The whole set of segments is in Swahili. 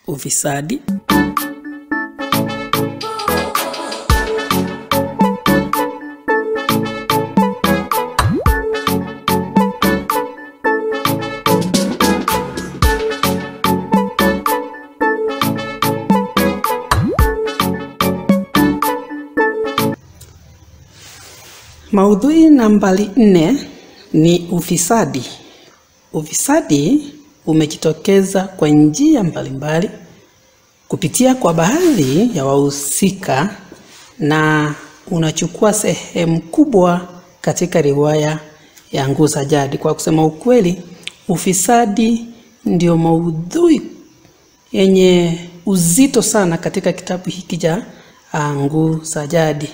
ufisadi, maudhui nambari 4 ni ufisadi. Ufisadi umejitokeza kwa njia mbalimbali kupitia kwa baadhi ya wahusika na unachukua sehemu kubwa katika riwaya ya Nguu za Jadi. Kwa kusema ukweli, ufisadi ndio maudhui yenye uzito sana katika kitabu hiki cha Nguu za Jadi.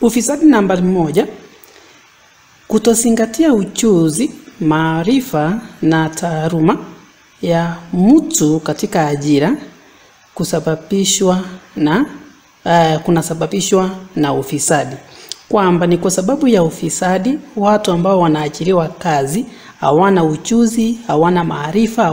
Ufisadi nambari 1, kutozingatia ujuzi, maarifa na taaluma ya mtu katika ajira kunasababishwa na ufisadi. Kwamba ni kwa sababu ya ufisadi watu ambao wanaajiriwa kazi hawana ujuzi, hawana maarifa,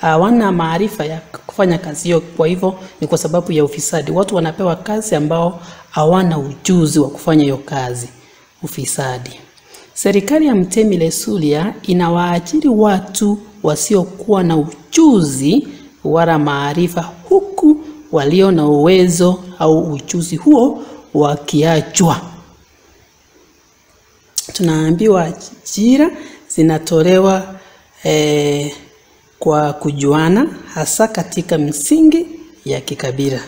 hawana maarifa ya kufanya kazi hiyo. Kwa hivyo ni kwa sababu ya ufisadi watu wanapewa kazi ambao hawana ujuzi wa kufanya hiyo kazi. Ufisadi. Serikali ya Mtemi Lesulia inawaajiri watu wasiokuwa na ujuzi wala maarifa, huku walio na uwezo au ujuzi huo wakiachwa. Tunaambiwa ajira zinatolewa kwa kujuana, hasa katika msingi ya kikabila.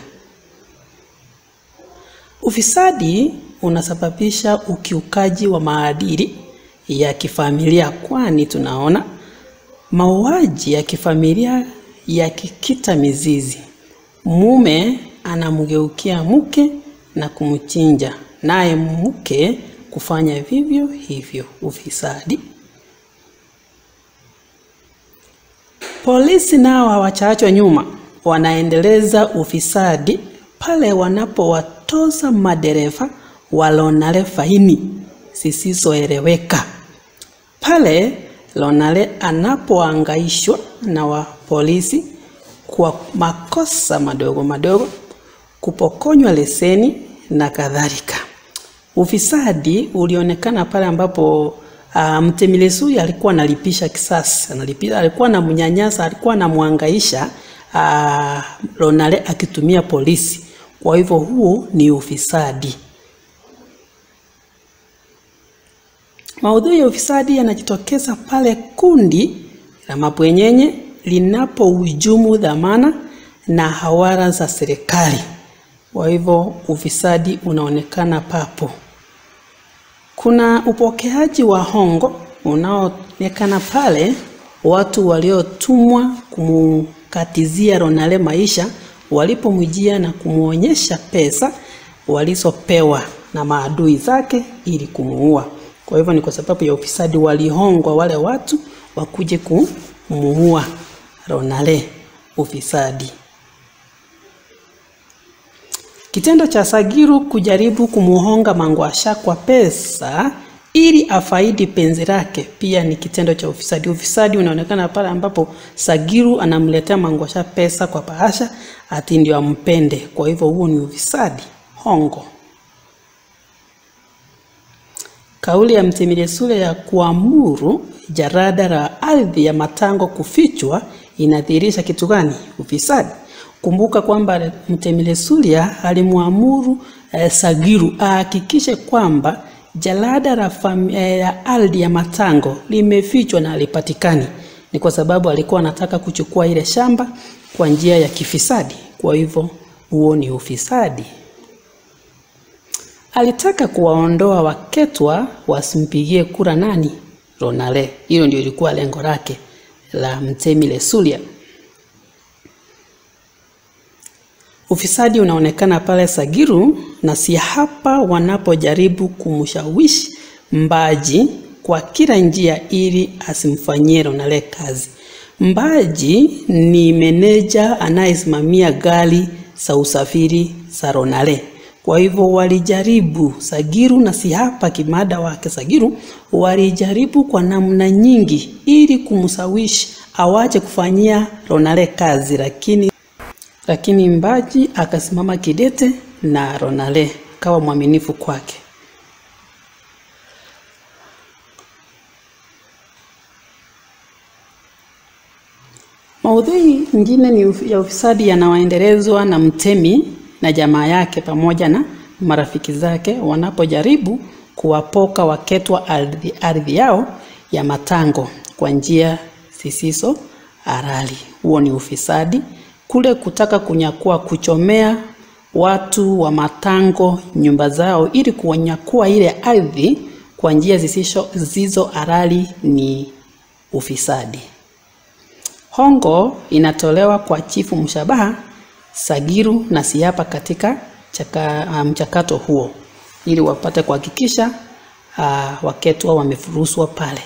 Ufisadi unasababisha ukiukaji wa maadili ya kifamilia, kwani tunaona mauaji ya kifamilia yakikita mizizi. Mume anamgeukia mke na kumchinja, naye mke kufanya vivyo hivyo. Ufisadi. Polisi nao hawachaachwa nyuma, wanaendeleza ufisadi pale wanapowatoza madereva walonale faini zisizoeleweka. Pale lonale anapoangaishwa na wa polisi kwa makosa madogo madogo, kupokonywa leseni na kadhalika. Ufisadi ulionekana pale ambapo Mtemi Lesulia alikuwa analipisha kisasi, alikuwa na mnyanyasa, alikuwa na muangaisha lonale akitumia polisi. Kwa hivyo huo ni ufisadi. Maudhui ya ufisadi yanajitokeza pale kundi la mabwenyenye linapohujumu dhamana na hawala za serikali. Kwa hivyo ufisadi unaonekana papo. Kuna upokeaji wa hongo unaonekana pale watu waliotumwa kumkatizia Lonale maisha walipomjia na kumuonyesha pesa walizopewa na maadui zake ili kumuua. Kwa hivyo ni kwa sababu ya ufisadi walihongwa wale watu wakuje kumuua Lonale. Ufisadi. Kitendo cha Sagiru kujaribu kumuhonga Mangwasha kwa pesa ili afaidi penzi lake pia ni kitendo cha ufisadi. Ufisadi unaonekana pale ambapo Sagiru anamletea Mangwasha pesa kwa bahasha ati ndio ampende. Kwa hivyo huo ni ufisadi, hongo. Kauli ya Mtemi Lesulia ya kuamuru jarada la ardhi ya Matango kufichwa inadhihirisha kitu gani? Ufisadi. Kumbuka kwamba Mtemi Lesulia alimuamuru Sagiru ahakikishe kwamba jalada la ardhi ya Matango limefichwa na alipatikani. Ni kwa sababu alikuwa anataka kuchukua ile shamba kwa njia ya kifisadi. Kwa hivyo huo ni ufisadi. Alitaka kuwaondoa Waketwa wasimpigie kura nani? Lonale. Hilo ndio ilikuwa lengo lake la Mtemi Lesulia. Ufisadi unaonekana pale Sagiru na Sihapa wanapojaribu kumshawishi Mbaji kwa kila njia ili asimfanyie Lonale kazi. Mbaji ni meneja anayesimamia gari za usafiri za Lonale. Kwa hivyo walijaribu, Sagiru na Sihapa kimada wake Sagiru walijaribu kwa namna nyingi ili kumsawishi awache kufanyia Ronale kazi, lakini Mbaji akasimama kidete na Ronale kawa mwaminifu kwake. Maudhui nyingine ni ya ufisadi yanayoendelezwa na Mtemi na jamaa yake pamoja na marafiki zake wanapojaribu kuwapoka Waketwa ardhi yao ya Matango kwa njia zisizo halali. Huo ni ufisadi, kule kutaka kunyakua, kuchomea watu wa Matango nyumba zao ili kunyakua ile ardhi kwa njia zisizo halali ni ufisadi. Hongo inatolewa kwa Chifu Mshabaha, Sagiru na Sihapa katika mchakato huo ili wapate kuhakikisha Waketwa wamefuruswa pale.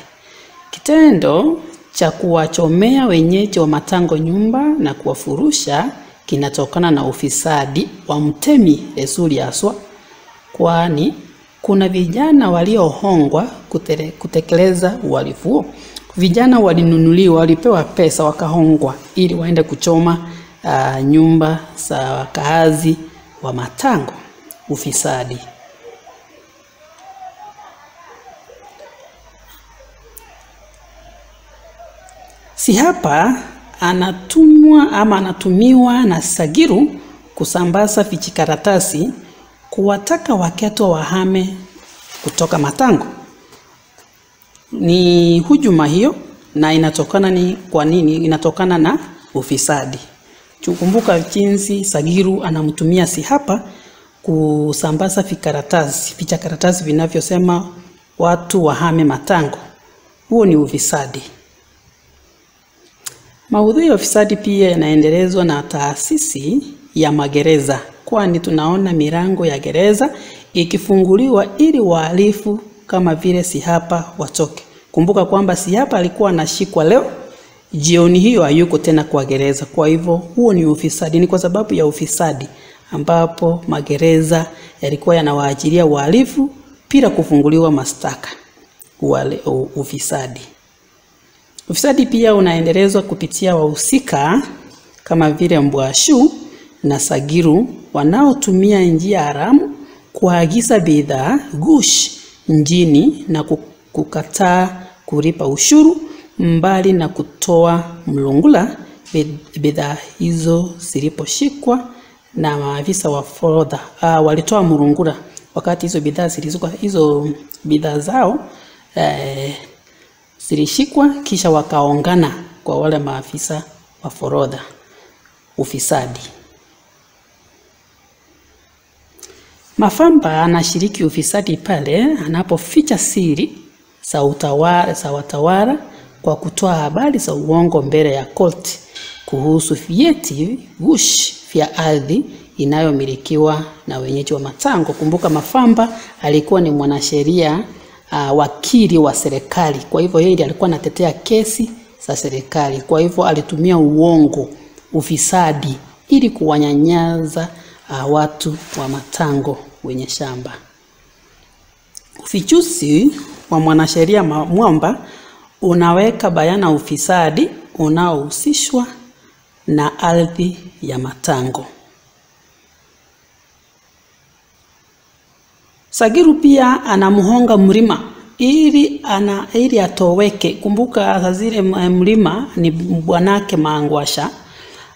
Kitendo cha kuwachomea wenyeji wa Matango nyumba na kuwafurusha kinatokana na ufisadi wa Mtemi Esuli Aswa, kwani kuna vijana waliohongwa kutekeleza uhalifu huo. Vijana walinunuliwa, walipewa pesa wakahongwa ili waende kuchoma nyumba za wakaazi wa Matango. Ufisadi. Sihapa anatumiwa na Sagiru kusambaza vichikaratasi kuwataka Waketwa wahame kutoka Matango. Ni hujuma hiyo, na inatokana na ufisadi. Tukumbuka jinsi Sagiru anamtumia Sihapa kusambaza vichakaratasi vinavyosema watu wahame Matango. Huo ni ufisadi. Maudhui ya ufisadi pia yanaendelezwa na taasisi ya magereza, kwani tunaona milango ya gereza ikifunguliwa ili wahalifu kama vile Sihapa watoke. Kumbuka kwamba Sihapa alikuwa anashikwa leo, jioni hiyo hayuko tena kwa gereza. Kwa hivyo huo ni ufisadi. Ni kwa sababu ya ufisadi ambapo magereza yalikuwa yanawaajiria wahalifu bila kufunguliwa mashtaka. Ufisadi. Ufisadi pia unaendelezwa kupitia wahusika kama vile Mbwashu na Sagiru wanaotumia njia haramu kuagiza bidhaa gush nchini na kukataa kulipa ushuru, mbali na kutoa mlungula bidhaa hizo ziliposhikwa na maafisa wa forodha. Walitoa mlungula wakati hizo bidhaa zao zilishikwa, kisha wakaongana kwa wale maafisa wa forodha. Ufisadi. Mafamba anashiriki ufisadi pale anapoficha siri za watawala kwa kutoa habari za uongo mbele ya koti kuhusu vyeti gush vya ardhi inayomilikiwa na wenyeji wa Matango. Kumbuka Mafamba alikuwa ni mwanasheria wakili wa serikali. Kwa hivyo yeye ndiye alikuwa anatetea kesi za serikali. Kwa hivyo alitumia uongo, ufisadi ili kuwanyanyaza watu wa Matango wenye shamba. Ufichuzi wa mwanasheria Mwamba unaweka bayana ufisadi unaohusishwa na ardhi ya Matango. Sagiru pia anamuhonga Mrima ili atoweke. Kumbuka zile Mrima ni bwanake Mangwasha.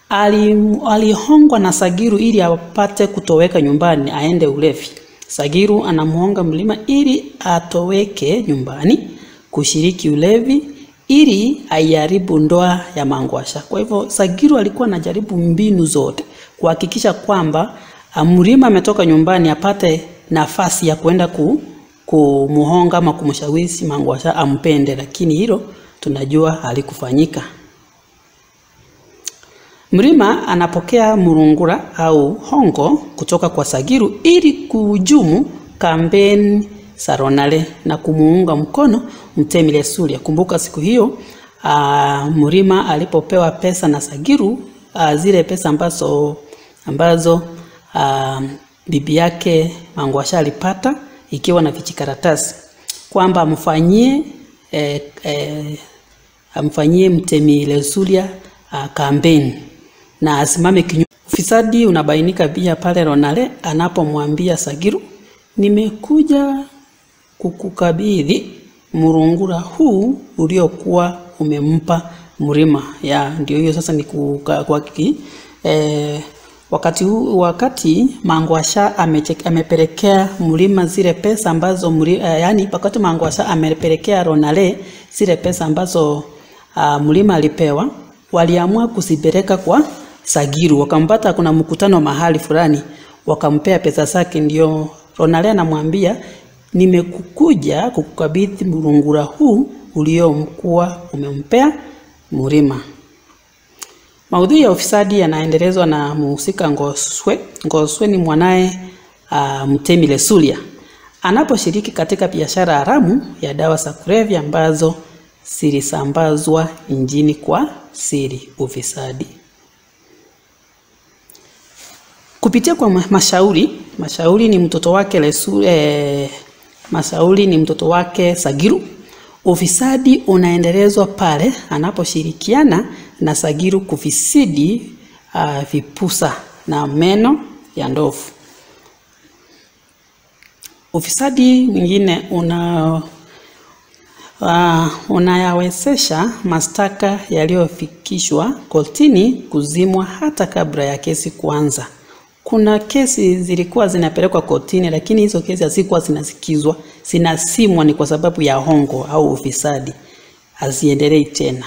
Alihongwa na Sagiru ili apate kutoweka nyumbani aende ulevi. Sagiru anamuhonga Mrima ili atoweke nyumbani kushiriki ulevi ili aiharibu ndoa ya Mangwasha. Kwa hivyo Sagiru alikuwa anajaribu mbinu zote kuhakikisha kwamba Mrima ametoka nyumbani apate nafasi ya kwenda kumuhonga ama kumshawishi Mangwasha ampende, lakini hilo tunajua halikufanyika. Mrima anapokea murungura au hongo kutoka kwa Sagiru ili kuhujumu kampeni za Ronale na kumuunga mkono Mtemi Esuli. Kumbuka siku hiyo Mrima alipopewa pesa na Sagiru, zile pesa ambazo bibi yake Mangwasha alipata ikiwa na vijikaratasi kwamba amfanyie Mtemi Lesulia kampeni na asimame kinyume. Ufisadi unabainika pia pale Ronale anapomwambia Sagiru, nimekuja kukukabidhi murungura huu uliokuwa umempa Mrima. Ndio hiyo sasa ni wakati Mangwasha amepelekea Mrima zile pesa ambazo wakati Mangwasha amepelekea Ronale zile pesa ambazo Mrima alipewa, waliamua kusipeleka kwa Sagiru. Wakampata kuna mkutano mahali fulani, wakampea pesa zake. Ndio Ronale anamwambia, nimekuja kukukabidhi murungura huu uliokuwa umempea Mrima. Maudhui ya ufisadi yanaendelezwa na mhusika Ngoswe. Ngoswe ni mwanae Mtemi Lesulia, anaposhiriki katika biashara haramu ya dawa za kulevya ambazo zilisambazwa nchini kwa siri. Ufisadi kupitia kwa Mashauri ni mtoto wake Mashauri ni mtoto wake Sagiru. Ufisadi unaendelezwa pale anaposhirikiana na Sagiru kufisidi vipusa na meno ya ndovu. Ufisadi mwingine unayawezesha mashtaka yaliyofikishwa kotini kuzimwa hata kabla ya kesi kuanza. Kuna kesi zilikuwa zinapelekwa kotini, lakini hizo kesi hazikuwa zinasikizwa, zinasimwa ni kwa sababu ya hongo au ufisadi, haziendelei tena.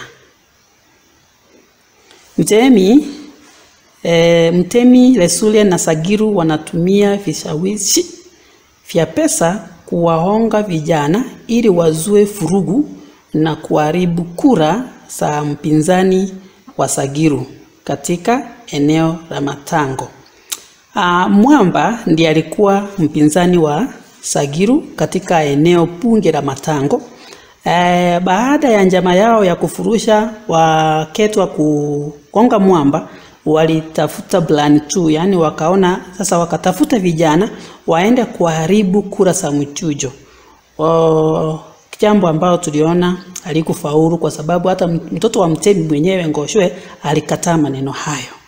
Mtemi Lesulia na Sagiru wanatumia vishawishi vya pesa kuwahonga vijana ili wazue furugu na kuharibu kura za mpinzani wa Sagiru katika eneo la Matango. Mwamba ndiye alikuwa mpinzani wa Sagiru katika eneo bunge la Matango. Baada ya njama yao ya kufurusha waketwa kugonga Mwamba, walitafuta plan 2, yani wakaona sasa, wakatafuta vijana waende kuharibu kura za mchujo. Jambo ambao tuliona alikufaulu kwa sababu hata mtoto wa Mtemi mwenyewe Ngoshwe alikataa maneno hayo.